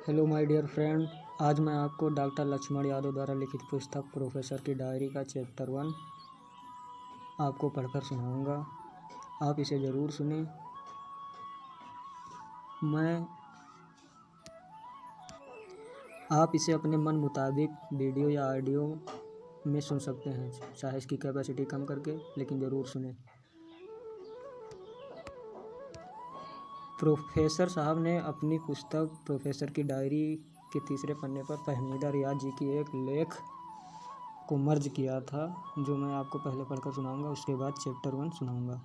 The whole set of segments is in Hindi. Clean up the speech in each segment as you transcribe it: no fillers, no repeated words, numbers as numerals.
Hello my dear friend. आज मैं आपको डॉक्टर लक्ष्मण यादव द्वारा लिखित पुस्तक प्रोफेसर की डायरी का चैप्टर 1 आपको पढ़कर सुनाऊंगा। आप इसे ज़रूर सुनें। आप इसे अपने मन मुताबिक वीडियो या ऑडियो में सुन सकते हैं, चाहे इसकी कैपेसिटी कम करके, लेकिन ज़रूर सुनें। प्रोफेसर साहब ने अपनी पुस्तक प्रोफेसर की डायरी के तीसरे पन्ने पर फहमीदा रियाज जी की एक लेख को मर्ज किया था, जो मैं आपको पहले पढ़कर सुनाऊंगा। उसके बाद चैप्टर 1 सुनाऊंगा।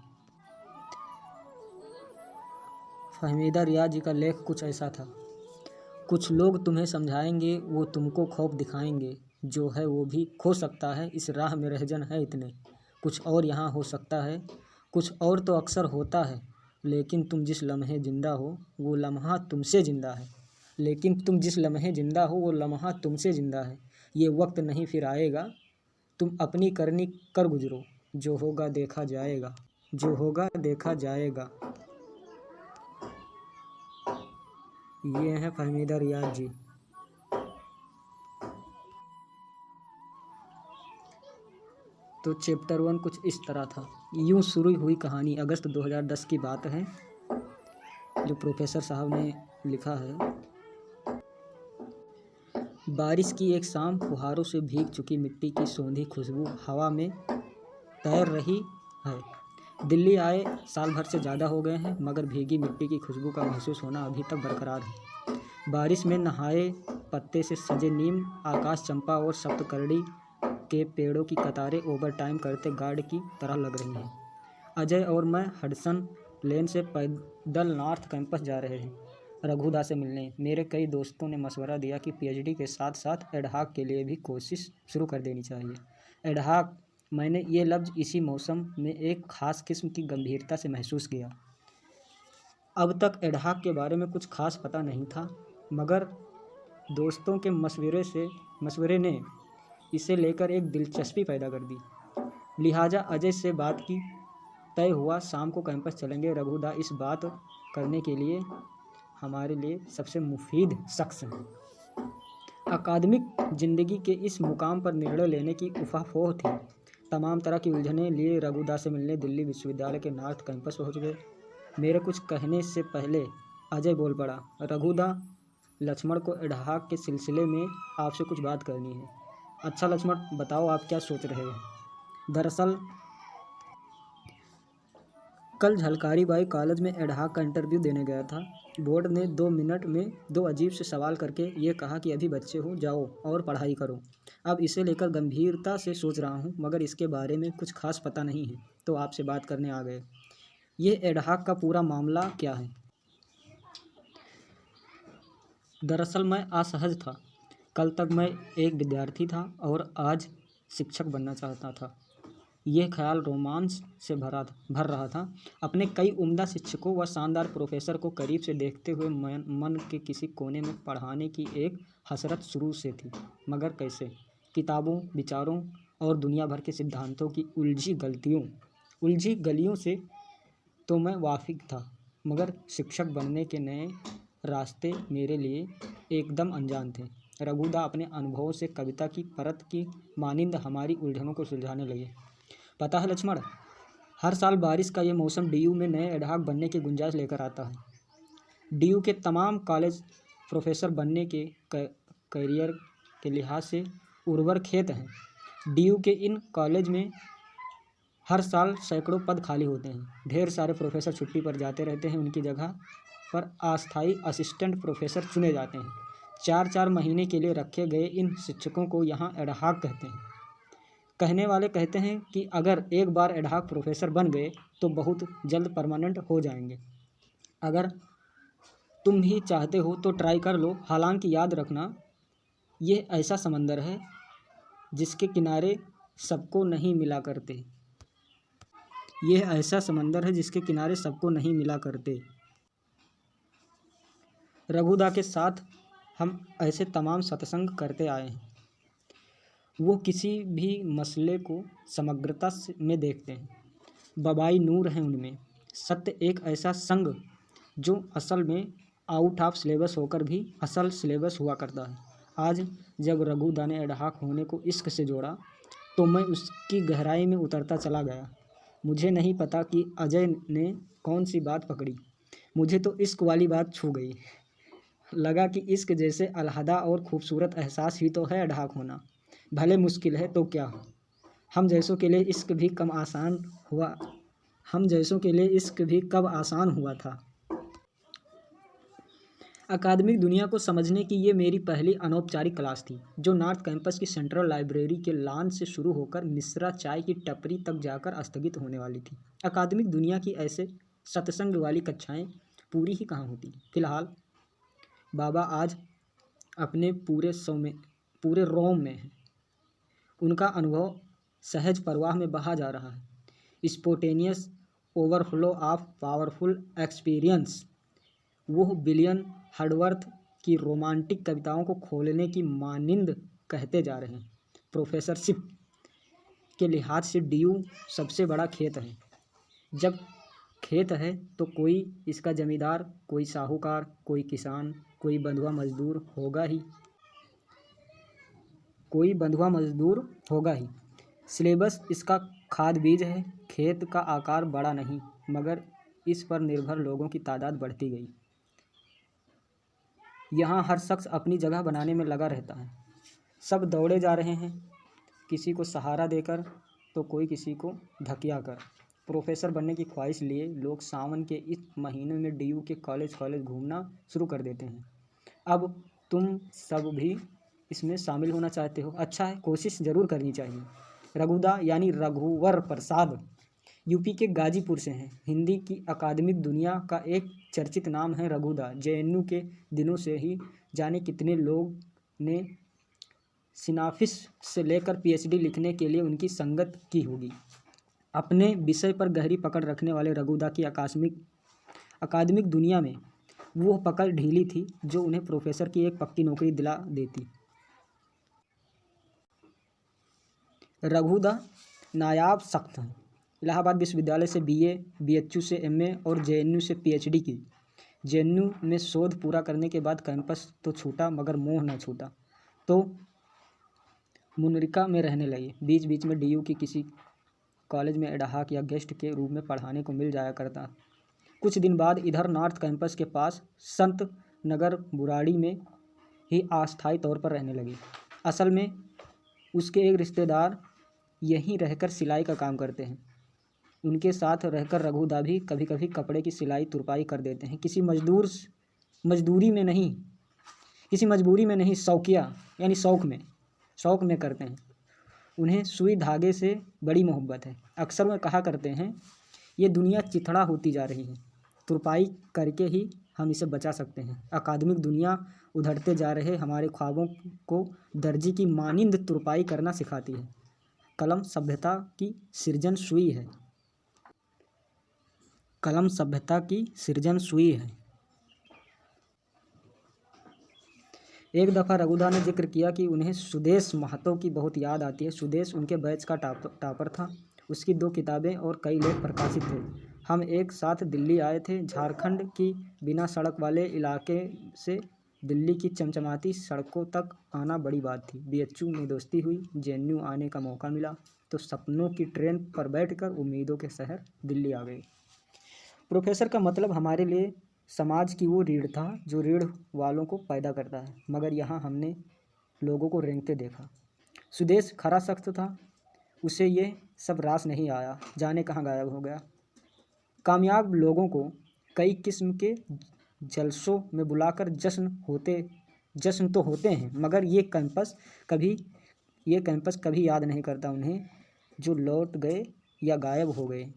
फहमीदा रियाज जी का लेख कुछ ऐसा था। कुछ लोग तुम्हें समझाएंगे, वो तुमको खौफ दिखाएंगे, जो है वो भी खो सकता है, इस राह में रहजन है इतने, कुछ और यहाँ हो सकता है, कुछ और तो अक्सर होता है, लेकिन तुम जिस लम्हे ज़िंदा हो वो लम्हा तुमसे ज़िंदा है, लेकिन तुम जिस लम्हे ज़िंदा हो वो लम्हा तुमसे ज़िंदा है। ये वक्त नहीं फिर आएगा, तुम अपनी करनी कर गुजरो, जो होगा देखा जाएगा, जो होगा देखा जाएगा। ये हैं फहमीदा रियाज जी। तो चैप्टर 1 कुछ इस तरह था। यूँ शुरू हुई कहानी। अगस्त 2010 की बात है, जो प्रोफेसर साहब ने लिखा है। बारिश की एक शाम, फुहारों से भीग चुकी मिट्टी की सौंधी खुशबू हवा में तैर रही है। दिल्ली आए साल भर से ज़्यादा हो गए हैं, मगर भीगी मिट्टी की खुशबू का महसूस होना अभी तक बरकरार है। बारिश में नहाए पत्ते से सजे नीम, आकाश चंपा और सप्तकर्णी के पेड़ों की कतारें ओवर टाइम करते गार्ड की तरह लग रही हैं। अजय और मैं हडसन लेन से पैदल नॉर्थ कैंपस जा रहे हैं, रघुदा से मिलने। मेरे कई दोस्तों ने मशवरा दिया कि पीएचडी के साथ साथ एडहॉक के लिए भी कोशिश शुरू कर देनी चाहिए। एडहॉक, मैंने ये लफ्ज़ इसी मौसम में एक ख़ास किस्म की गंभीरता से महसूस किया। अब तक एडहॉक के बारे में कुछ खास पता नहीं था, मगर दोस्तों के मशवरे ने इसे लेकर एक दिलचस्पी पैदा कर दी। लिहाजा अजय से बात की, तय हुआ शाम को कैंपस चलेंगे। रघुदा इस बात करने के लिए हमारे लिए सबसे मुफीद शख्स हैं। अकादमिक ज़िंदगी के इस मुकाम पर निर्णय लेने की उफ़ाफ़ोह थी। तमाम तरह की उलझनें लिए रघुदा से मिलने दिल्ली विश्वविद्यालय के नॉर्थ कैंपस पहुंच गए। मेरे कुछ कहने से पहले अजय बोल पड़ा, रघुदा, लक्ष्मण को एडहॉक के सिलसिले में आपसे कुछ बात करनी है। अच्छा लक्ष्मण, बताओ आप क्या सोच रहे हो। दरअसल कल झलकारी बाई कॉलेज में एडहॉक का इंटरव्यू देने गया था। बोर्ड ने 2 मिनट में 2 अजीब से सवाल करके ये कहा कि अभी बच्चे हो, जाओ और पढ़ाई करो। अब इसे लेकर गंभीरता से सोच रहा हूँ, मगर इसके बारे में कुछ खास पता नहीं है, तो आपसे बात करने आ गए। ये एडहॉक का पूरा मामला क्या है। दरअसल मैं असहज था। कल तक मैं एक विद्यार्थी था और आज शिक्षक बनना चाहता था। यह ख्याल रोमांस से भर रहा था। अपने कई उम्दा शिक्षकों व शानदार प्रोफेसर को करीब से देखते हुए मन के किसी कोने में पढ़ाने की एक हसरत शुरू से थी, मगर कैसे। किताबों, विचारों और दुनिया भर के सिद्धांतों की उलझी गलियों से तो मैं वाकिफ था, मगर शिक्षक बनने के नए रास्ते मेरे लिए एकदम अनजान थे। रघुदा अपने अनुभवों से कविता की परत की मानिंद हमारी उलझनों को सुलझाने लगे। पता है लक्ष्मण, हर साल बारिश का ये मौसम डीयू में नए एडहॉक बनने की गुंजाइश लेकर आता है। डीयू के तमाम कॉलेज प्रोफेसर बनने के करियर के लिहाज से उर्वर खेत हैं। डीयू के इन कॉलेज में हर साल सैकड़ों पद खाली होते हैं। ढेर सारे प्रोफेसर छुट्टी पर जाते रहते हैं, उनकी जगह पर अस्थायी असिस्टेंट प्रोफेसर चुने जाते हैं। 4-4 महीने के लिए रखे गए इन शिक्षकों को यहाँ एडहॉक कहते हैं। कहने वाले कहते हैं कि अगर एक बार एडहॉक प्रोफेसर बन गए तो बहुत जल्द परमानेंट हो जाएंगे। अगर तुम भी चाहते हो तो ट्राई कर लो। हालांकि याद रखना, ये ऐसा समंदर है जिसके किनारे सबको नहीं मिला करते। यह ऐसा समंदर है जिसके किनारे सबको नहीं मिला करते। रघुदा के साथ हम ऐसे तमाम सत्संग करते आए हैं। वो किसी भी मसले को समग्रता में देखते हैं। बबाई नूर है उनमें। सत्य एक ऐसा संग जो असल में आउट ऑफ सिलेबस होकर भी असल सिलेबस हुआ करता है। आज जब रघुदा ने एडहॉक होने को इश्क से जोड़ा तो मैं उसकी गहराई में उतरता चला गया। मुझे नहीं पता कि अजय ने कौन सी बात पकड़ी, मुझे तो इश्क वाली बात छू गई। लगा कि इश्क जैसे अलहदा और खूबसूरत एहसास ही तो है एडहॉक होना। भले मुश्किल है तो क्या, हम जैसों के लिए इश्क भी कम आसान हुआ हम जैसों के लिए इश्क भी कब आसान हुआ था। अकादमिक दुनिया को समझने की ये मेरी पहली अनौपचारिक क्लास थी, जो नॉर्थ कैंपस की सेंट्रल लाइब्रेरी के लॉन से शुरू होकर मिश्रा चाय की टपरी तक जाकर स्थगित होने वाली थी। अकादमिक दुनिया की ऐसे सत्संग वाली कक्षाएं पूरी ही कहाँ होती। फिलहाल बाबा आज अपने पूरे रोम में हैं। उनका अनुभव सहज प्रवाह में बहा जा रहा है। स्पोटेनियस ओवरफ्लो ऑफ पावरफुल एक्सपीरियंस। वो विलियम हर्डवर्थ की रोमांटिक कविताओं को खोलने की मानिंद कहते जा रहे हैं। प्रोफेसरशिप के लिहाज से डीयू सबसे बड़ा खेत है। जब खेत है तो कोई इसका जमींदार, कोई साहूकार, कोई किसान, कोई बंधुआ मजदूर होगा ही। सिलेबस इसका खाद बीज है। खेत का आकार बड़ा नहीं, मगर इस पर निर्भर लोगों की तादाद बढ़ती गई। यहाँ हर शख्स अपनी जगह बनाने में लगा रहता है। सब दौड़े जा रहे हैं, किसी को सहारा देकर तो कोई किसी को धकिया कर। प्रोफेसर बनने की ख्वाहिश लिए लोग सावन के इस महीने में डीयू के कॉलेज घूमना शुरू कर देते हैं। अब तुम सब भी इसमें शामिल होना चाहते हो, अच्छा है, कोशिश ज़रूर करनी चाहिए। रघुदा यानी रघुवर प्रसाद यूपी के गाजीपुर से हैं। हिंदी की अकादमिक दुनिया का एक चर्चित नाम है रघुदा। जेएनयू के दिनों से ही जाने कितने लोग ने सिनाफिस से लेकर पीएचडी लिखने के लिए उनकी संगत की होगी। अपने विषय पर गहरी पकड़ रखने वाले रघुदा की अकादमिक दुनिया में वो पकड़ ढीली थी जो उन्हें प्रोफेसर की एक पक्की नौकरी दिला देती। रघुदा नायाब सख्त हैं। इलाहाबाद विश्वविद्यालय से बीए, बीएचयू से एमए और जेएनयू से पीएचडी की। जेएनयू में शोध पूरा करने के बाद कैंपस तो छूटा, मगर मोह न छूटा, तो मुनरिका में रहने लगे। बीच बीच में डीयू की किसी कॉलेज में एडहॉक या गेस्ट के रूप में पढ़ाने को मिल जाया करता। कुछ दिन बाद इधर नॉर्थ कैंपस के पास संत नगर बुराड़ी में ही अस्थायी तौर पर रहने लगे। असल में उसके एक रिश्तेदार यहीं रहकर सिलाई का काम करते हैं। उनके साथ रहकर रघुदा भी कभी कभी कपड़े की सिलाई तुरपाई कर देते हैं। किसी मजबूरी में नहीं, शौकिया यानी शौक में करते हैं। उन्हें सुई धागे से बड़ी मोहब्बत है। अक्सर वह कहा करते हैं, ये दुनिया चिथड़ा होती जा रही है, तुरपाई करके ही हम इसे बचा सकते हैं। अकादमिक दुनिया उधड़ते जा रहे हमारे ख्वाबों को दर्जी की मानिंद तुरपाई करना सिखाती है। कलम सभ्यता की सृजन सुई है। एक दफ़ा रघुदा ने जिक्र किया कि उन्हें सुदेश महतो की बहुत याद आती है। सुदेश उनके बैच का टॉपर था। उसकी 2 किताबें और कई लेख प्रकाशित थे। हम एक साथ दिल्ली आए थे। झारखंड की बिना सड़क वाले इलाके से दिल्ली की चमचमाती सड़कों तक आना बड़ी बात थी। बीएचयू में दोस्ती हुई, जेएनयू आने का मौका मिला तो सपनों की ट्रेन पर बैठकर उम्मीदों के शहर दिल्ली आ गए। प्रोफेसर का मतलब हमारे लिए समाज की वो रीढ़ था जो रीढ़ वालों को पैदा करता है, मगर यहाँ हमने लोगों को रेंगते देखा। सुदेश खरा सख्त था, उसे ये सब रास नहीं आया, जाने कहाँ गायब हो गया। कामयाब लोगों को कई किस्म के जलसों में बुलाकर जश्न तो होते हैं, मगर ये कैंपस कभी याद नहीं करता उन्हें जो लौट गए या गायब हो गए।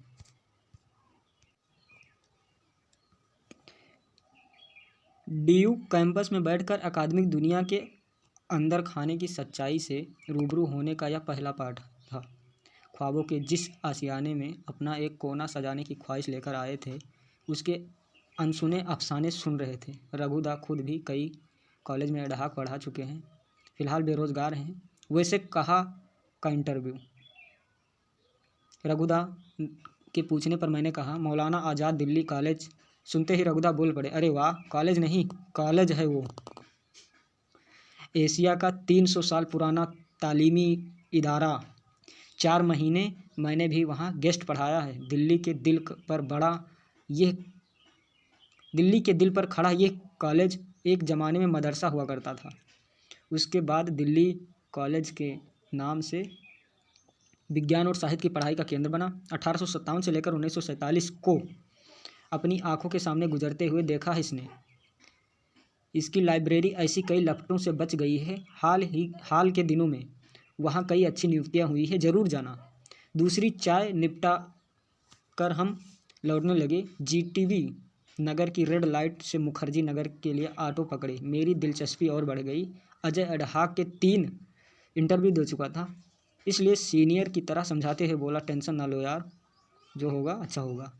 डीयू कैंपस में बैठकर अकादमिक दुनिया के अंदर खाने की सच्चाई से रूबरू होने का यह पहला पाठ था। ख्वाबों के जिस आशियाने में अपना एक कोना सजाने की ख्वाहिश लेकर आए थे, उसके अनसुने अफसाने सुन रहे थे। रघुदा खुद भी कई कॉलेज में एडहॉक पढ़ा चुके हैं, फिलहाल बेरोजगार हैं। वैसे कहा का इंटरव्यू। रघुदा के पूछने पर मैंने कहा, मौलाना आज़ाद दिल्ली कॉलेज सुनते ही रघुदा बोल पड़े, अरे वाह, कॉलेज नहीं कॉलेज है वो। एशिया का 300 साल पुराना तालीमी इदारा। 4 महीने मैंने भी वहाँ गेस्ट पढ़ाया है। दिल्ली के दिल पर खड़ा ये कॉलेज एक ज़माने में मदरसा हुआ करता था। उसके बाद दिल्ली कॉलेज के नाम से विज्ञान और साहित्य की पढ़ाई का केंद्र बना। 1857 से लेकर 1947 को अपनी आंखों के सामने गुजरते हुए देखा है इसने। इसकी लाइब्रेरी ऐसी कई लपटों से बच गई है। हाल के दिनों में वहाँ कई अच्छी नियुक्तियाँ हुई है, ज़रूर जाना। दूसरी चाय निपटा कर हम लौटने लगे। जीटीवी नगर की रेड लाइट से मुखर्जी नगर के लिए ऑटो पकड़े। मेरी दिलचस्पी और बढ़ गई। अजय अडहाक के 3 इंटरव्यू दे चुका था, इसलिए सीनियर की तरह समझाते हुए बोला, टेंशन ना लो यार, जो होगा अच्छा होगा।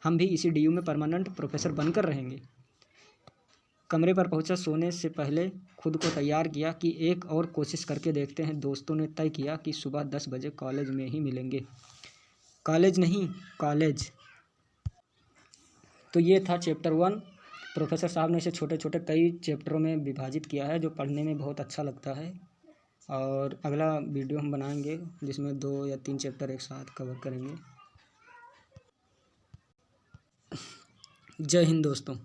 हम भी इसी डीयू में परमानेंट प्रोफेसर बनकर रहेंगे। कमरे पर पहुंचा। सोने से पहले खुद को तैयार किया कि एक और कोशिश करके देखते हैं। दोस्तों ने तय किया कि सुबह 10 बजे कॉलेज में ही मिलेंगे। कॉलेज नहीं कॉलेज। तो ये था चैप्टर 1। प्रोफेसर साहब ने इसे छोटे छोटे कई चैप्टरों में विभाजित किया है, जो पढ़ने में बहुत अच्छा लगता है। और अगला वीडियो हम बनाएंगे जिसमें 2 या 3 चैप्टर एक साथ कवर करेंगे। जय हिंद दोस्तों।